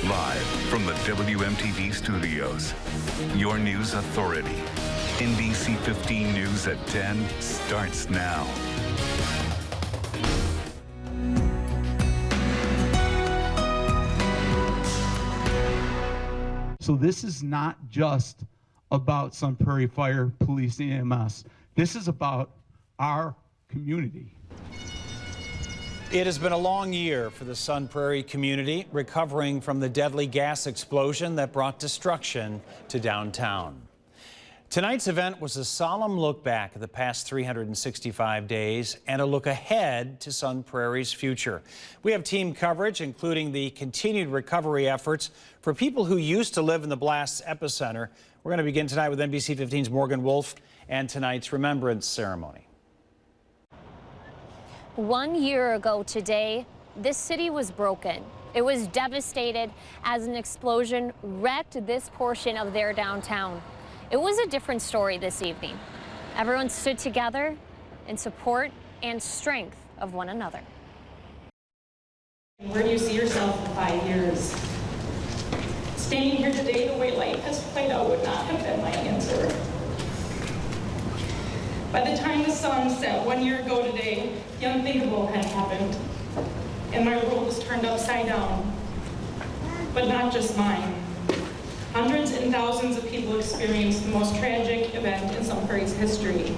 Live from the WMTV studios, your news authority. NBC 15 News at 10 starts now. So this is not just about Sun Prairie Fire, Police, EMS. This is about our community. It has been a long year for the Sun Prairie community, recovering from the deadly gas explosion that brought destruction to downtown. Tonight's event was a solemn look back at the past 365 days and a look ahead to Sun Prairie's future. We have team coverage, including the continued recovery efforts for people who used to live in the blast's epicenter. We're going to begin tonight with NBC 15's Morgan Wolf and tonight's remembrance ceremony. 1 year ago today, this city was broken. It was devastated as an explosion wrecked this portion of their downtown. It was a different story this evening. Everyone stood together in support and strength of one another. Where do you see yourself in 5 years? Standing here today, the way life has played out would not have been my answer. By the time the sun set 1 year ago today, the unthinkable had happened, and my world was turned upside down. But not just mine. Hundreds and thousands of people experienced the most tragic event in Sun Prairie's history.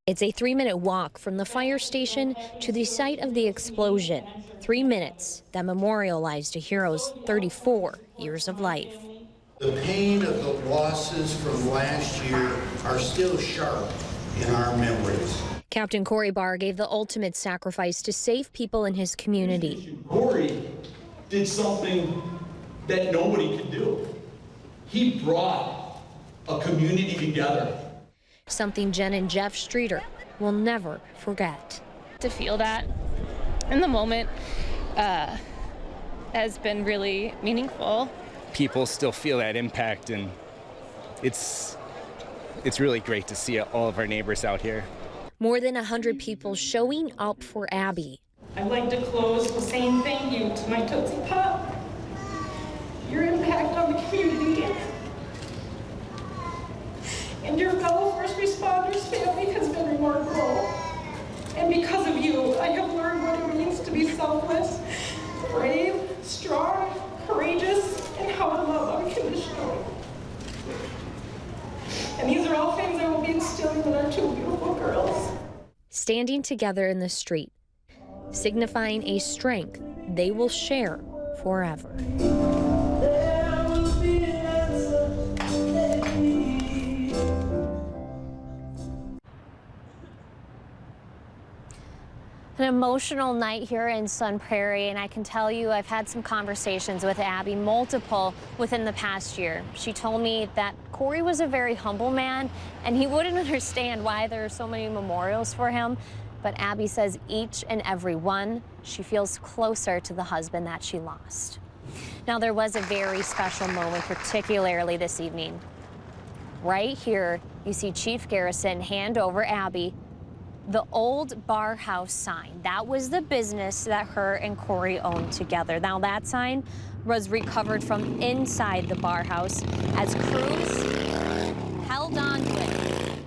It's a 3-minute walk from the fire station to the site of the explosion. 3 minutes that memorialized a hero's 34 years of life. The pain of the losses from last year are still sharp in our memories. Captain Corey Barr gave the ultimate sacrifice to save people in his community. Corey did something that nobody could do. He brought a community together. Something Jen and Jeff Streeter will never forget. To feel that in the moment has been really meaningful. People still feel that impact, and it's really great to see all of our neighbors out here. More than 100 people showing up for Abby. I'd like to close with saying thank you to my Tootsie Pop. Your impact on the community and your fellow first responders family has been remarkable. And because of you, I have learned what it means to be selfless, brave, strong, courageous, and how to love unconditionally. And these are all things I will be instilling in our two beautiful girls. Standing together in the street, signifying a strength they will share forever. An emotional night here in Sun Prairie, and I can tell you I've had some conversations with Abby, multiple within the past year. She told me that Corey was a very humble man and he wouldn't understand why there are so many memorials for him. But Abby says each and every one, she feels closer to the husband that she lost. Now, there was a very special moment, particularly this evening. Right here, you see Chief Garrison hand over Abby the old bar house sign. That was the business that her and Corey owned together. Now, that sign was recovered from inside the bar house as crews held on to it.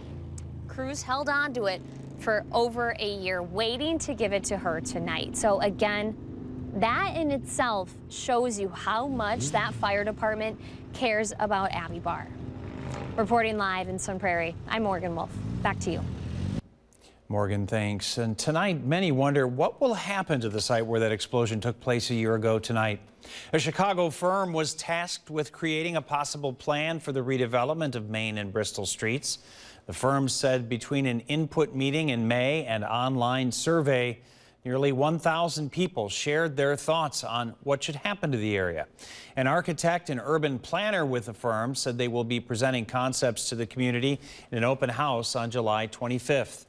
Crews held on to it for over a year, waiting to give it to her tonight. So again, that in itself shows you how much that fire department cares about Abby Barr. Reporting live in Sun Prairie, I'm Morgan Wolf. Back to you. Morgan, thanks. And tonight, many wonder what will happen to the site where that explosion took place a year ago tonight. A Chicago firm was tasked with creating a possible plan for the redevelopment of Main and Bristol streets. The firm said between an input meeting in May and online survey, nearly 1,000 people shared their thoughts on what should happen to the area. An architect and urban planner with the firm said they will be presenting concepts to the community in an open house on July 25th.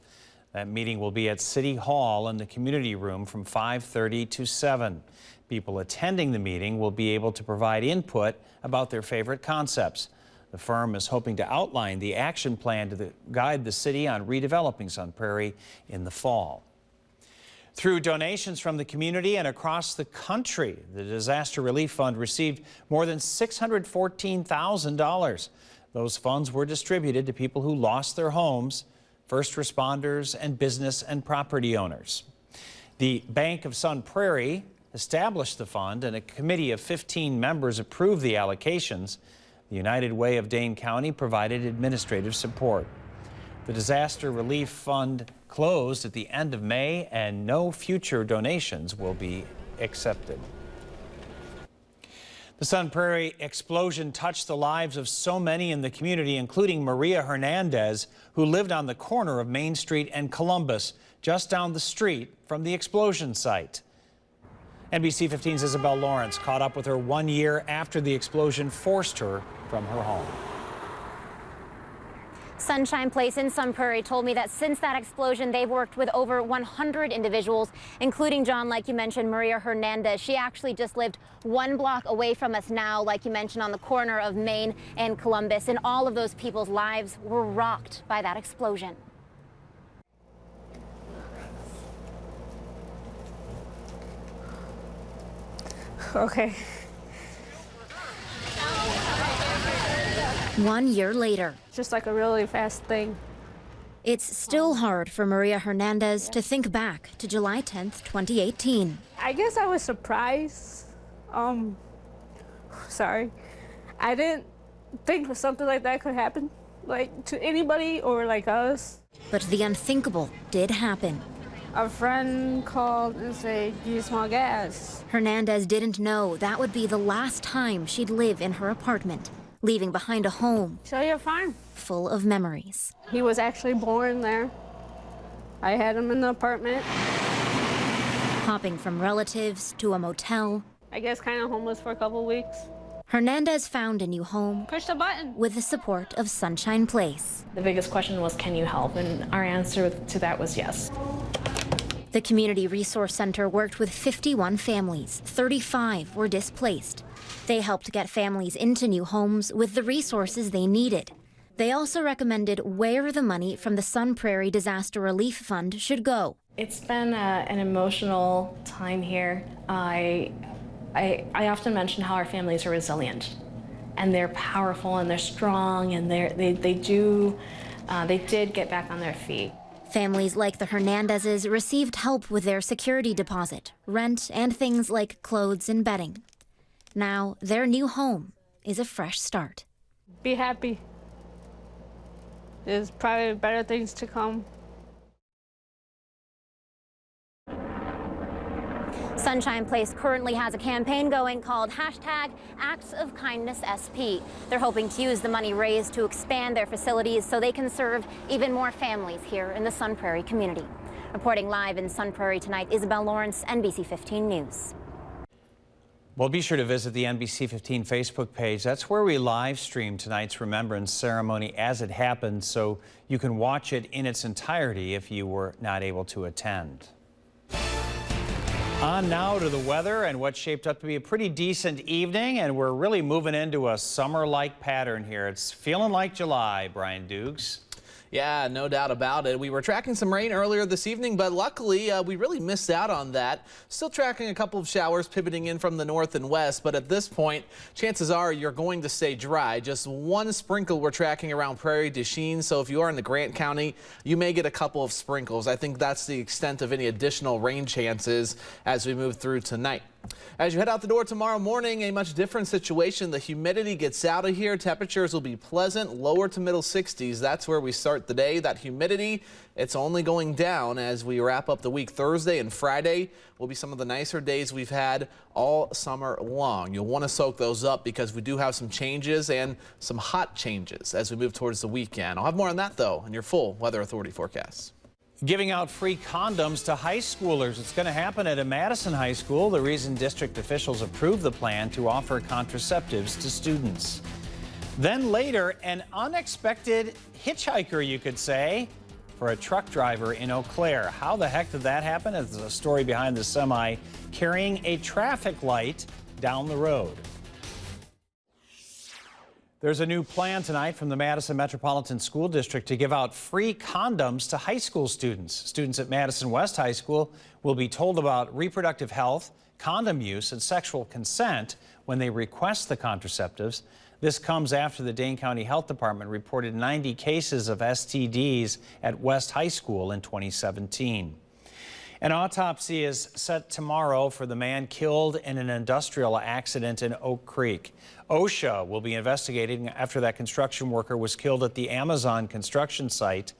That meeting will be at City Hall in the community room from 5:30 to 7. People attending the meeting will be able to provide input about their favorite concepts. The firm is hoping to outline the action plan to guide the city on redeveloping Sun Prairie in the fall. Through donations from the community and across the country, the Disaster Relief Fund received more than $614,000. Those funds were distributed to people who lost their homes, first responders, and business and property owners. The Bank of Sun Prairie established the fund, and a committee of 15 members approved the allocations. The United Way of Dane County provided administrative support. The Disaster Relief Fund closed at the end of May, and no future donations will be accepted. The Sun Prairie explosion touched the lives of so many in the community, including Maria Hernandez, who lived on the corner of Main Street and Columbus, just down the street from the explosion site. NBC 15's Isabel Lawrence caught up with her 1 year after the explosion forced her from her home. Sunshine Place in Sun Prairie told me that since that explosion, they've worked with over 100 individuals, including, John, like you mentioned, Maria Hernandez. She actually just lived 1 block away from us now, like you mentioned, on the corner of Main and Columbus. And all of those people's lives were rocked by that explosion. Okay. 1 year later. Just like a really fast thing. It's still hard for Maria Hernandez to think back to July 10th, 2018. I guess I was surprised. Sorry. I didn't think something like that could happen, like to anybody or like us. But the unthinkable did happen. A friend called and said, "Do you smell gas?" Hernandez didn't know that would be the last time she'd live in her apartment, leaving behind a home So you're fine. full of memories. He was actually born there. I had him in the apartment. Hopping from relatives to a motel, I guess kind of homeless for a couple weeks. Hernandez found a new home Push the button. with the support of Sunshine Place. The biggest question was, can you help? And our answer to that was yes. The Community Resource Center worked with 51 families. 35 were displaced. They helped get families into new homes with the resources they needed. They also recommended where the money from the Sun Prairie Disaster Relief Fund should go. It's been an emotional time here. I often mention how our families are resilient, and they're powerful, and they're strong, and they did get back on their feet. Families like the Hernandezes received help with their security deposit, rent, and things like clothes and bedding. Now, their new home is a fresh start. Be happy. There's probably better things to come. Sunshine Place currently has a campaign going called #ActsOfKindnessSP. They're hoping to use the money raised to expand their facilities so they can serve even more families here in the Sun Prairie community. Reporting live in Sun Prairie tonight, Isabel Lawrence, NBC 15 News. Well, be sure to visit the NBC 15 Facebook page. That's where we live stream tonight's remembrance ceremony as it happened, so you can watch it in its entirety if you were not able to attend. On now to the weather and what shaped up to be a pretty decent evening, and we're really moving into a summer-like pattern here. It's feeling like July, Brian Dukes. Yeah, no doubt about it. We were tracking some rain earlier this evening, but luckily we really missed out on that. Still tracking a couple of showers pivoting in from the north and west, but at this point, chances are you're going to stay dry. Just one sprinkle we're tracking around Prairie du Chien, so if you are in the Grant County, you may get a couple of sprinkles. I think that's the extent of any additional rain chances as we move through tonight. As you head out the door tomorrow morning, a much different situation. The humidity gets out of here. Temperatures will be pleasant, lower to middle 60s. That's where we start the day. That humidity, it's only going down as we wrap up the week. Thursday and Friday will be some of the nicer days we've had all summer long. You'll want to soak those up because we do have some changes and some hot changes as we move towards the weekend. I'll have more on that, though, in your full Weather Authority forecast. Giving out free condoms to high schoolers. It's going to happen at a Madison high school. The reason district officials approved the plan to offer contraceptives to students. Then later, an unexpected hitchhiker, you could say, for a truck driver in Eau Claire. How the heck did that happen? It's a story behind the semi carrying a traffic light down the road. There's a new plan tonight from the Madison Metropolitan School District to give out free condoms to high school students. Students at Madison West High School will be told about reproductive health, condom use, and sexual consent when they request the contraceptives. This comes after the Dane County Health Department reported 90 cases of STDs at West High School in 2017. An autopsy is set tomorrow for the man killed in an industrial accident in Oak Creek. OSHA will be investigating after that construction worker was killed at the Amazon construction site.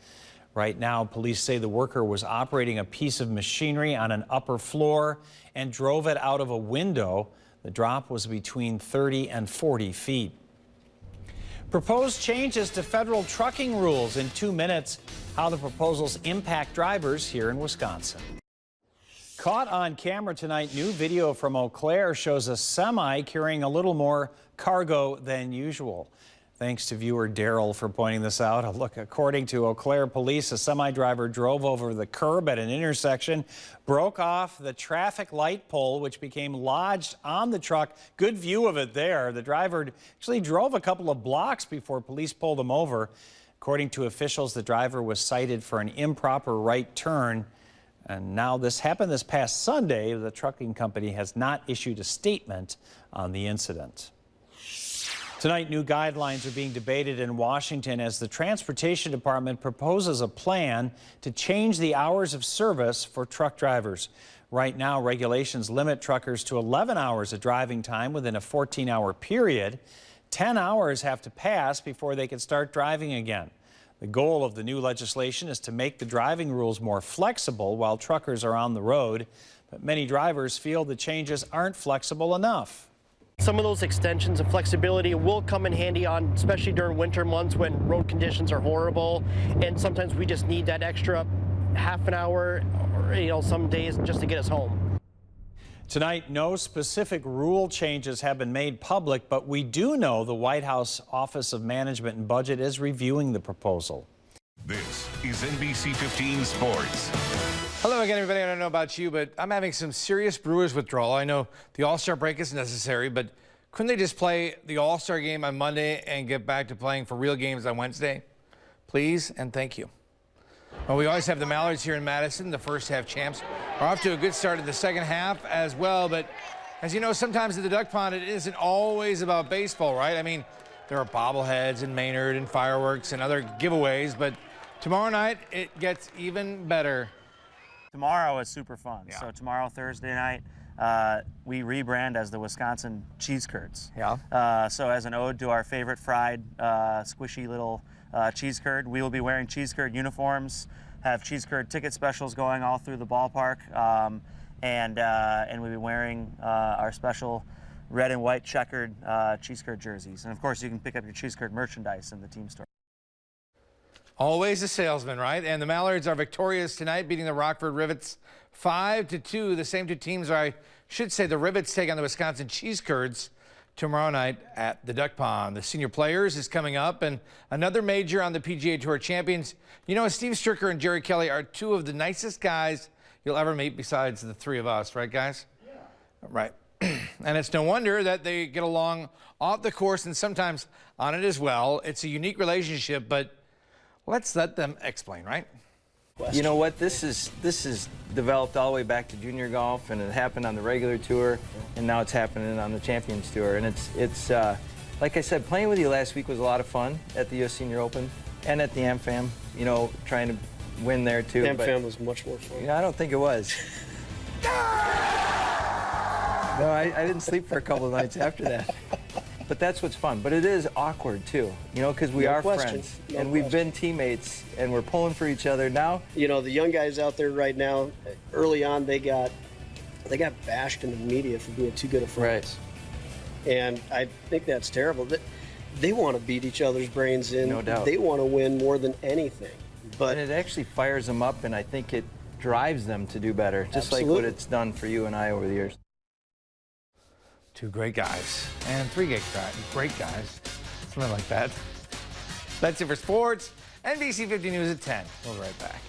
Right now, police say the worker was operating a piece of machinery on an upper floor and drove it out of a window. The drop was between 30 and 40 feet. Proposed changes to federal trucking rules in 2 minutes. How the proposals impact drivers here in Wisconsin. Caught on camera tonight, new video from Eau Claire shows a semi carrying a little more cargo than usual. Thanks to viewer Daryl for pointing this out. Look, according to Eau Claire police, a semi driver drove over the curb at an intersection, broke off the traffic light pole, which became lodged on the truck. Good view of it there. The driver actually drove a couple of blocks before police pulled him over. According to officials, the driver was cited for an improper right turn. And now this happened this past Sunday. The trucking company has not issued a statement on the incident. Tonight, new guidelines are being debated in Washington as the Transportation Department proposes a plan to change the hours of service for truck drivers. Right now, regulations limit truckers to 11 hours of driving time within a 14-hour period. 10 hours have to pass before they can start driving again. The goal of the new legislation is to make the driving rules more flexible while truckers are on the road, but many drivers feel the changes aren't flexible enough. Some of those extensions of flexibility will come in handy on, especially during winter months when road conditions are horrible, and sometimes we just need that extra half an hour, or, some days just to get us home. Tonight, no specific rule changes have been made public, but we do know the White House Office of Management and Budget is reviewing the proposal. This is NBC 15 Sports. Hello again, everybody. I don't know about you, but I'm having some serious Brewers withdrawal. I know the All-Star break is necessary, but couldn't they just play the All-Star game on Monday and get back to playing for real games on Wednesday? Please and thank you. Well, we always have the Mallards here in Madison, the first half champs. Are off to a good start in the second half as well, but as you know, sometimes at the Duck Pond, it isn't always about baseball, right? I mean, there are bobbleheads and Maynard and fireworks and other giveaways, but tomorrow night, it gets even better. Tomorrow is super fun. Yeah. So tomorrow, Thursday night, we rebrand as the Wisconsin Cheese Curds. Yeah. So as an ode to our favorite fried, squishy little cheese curd, we will be wearing cheese curd uniforms, have cheese curd ticket specials going all through the ballpark, and we'll be wearing our special red and white checkered cheese curd jerseys. And of course, you can pick up your cheese curd merchandise in the team store. Always a salesman, right? And the Mallards are victorious tonight, beating the Rockford Rivets 5-2. The same two teams, or I should say the Rivets, take on the Wisconsin Cheese Curds tomorrow night at the Duck Pond. The Senior Players is coming up, and another major on the PGA Tour champions. You know, Steve Stricker and Jerry Kelly are two of the nicest guys you'll ever meet besides the three of us, right, guys? Yeah. Right. And it's no wonder that they get along off the course and sometimes on it as well. It's a unique relationship, but let's let them explain, right? You know what? This is developed all the way back to junior golf, and it happened on the regular tour, and now it's happening on the Champions Tour. And it's like I said, playing with you last week was a lot of fun at the U.S. Senior Open and at the AmFam. You know, trying to win there too. AmFam was much more fun. You know, I don't think it was. No, I didn't sleep for a couple of nights after that. But that's what's fun. But it is awkward, too, you know, because we are friends. And we've been teammates, and we're pulling for each other now. You know, the young guys out there right now, early on, they got bashed in the media for being too good of friends. Right. And I think that's terrible. They want to beat each other's brains in. No doubt. They want to win more than anything. But and it actually fires them up, and I think it drives them to do better, just Absolutely. like what it's done for you and I over the years. Two great guys and three great guys, something like that. That's it for sports. NBC 50 News at 10. We'll be right back.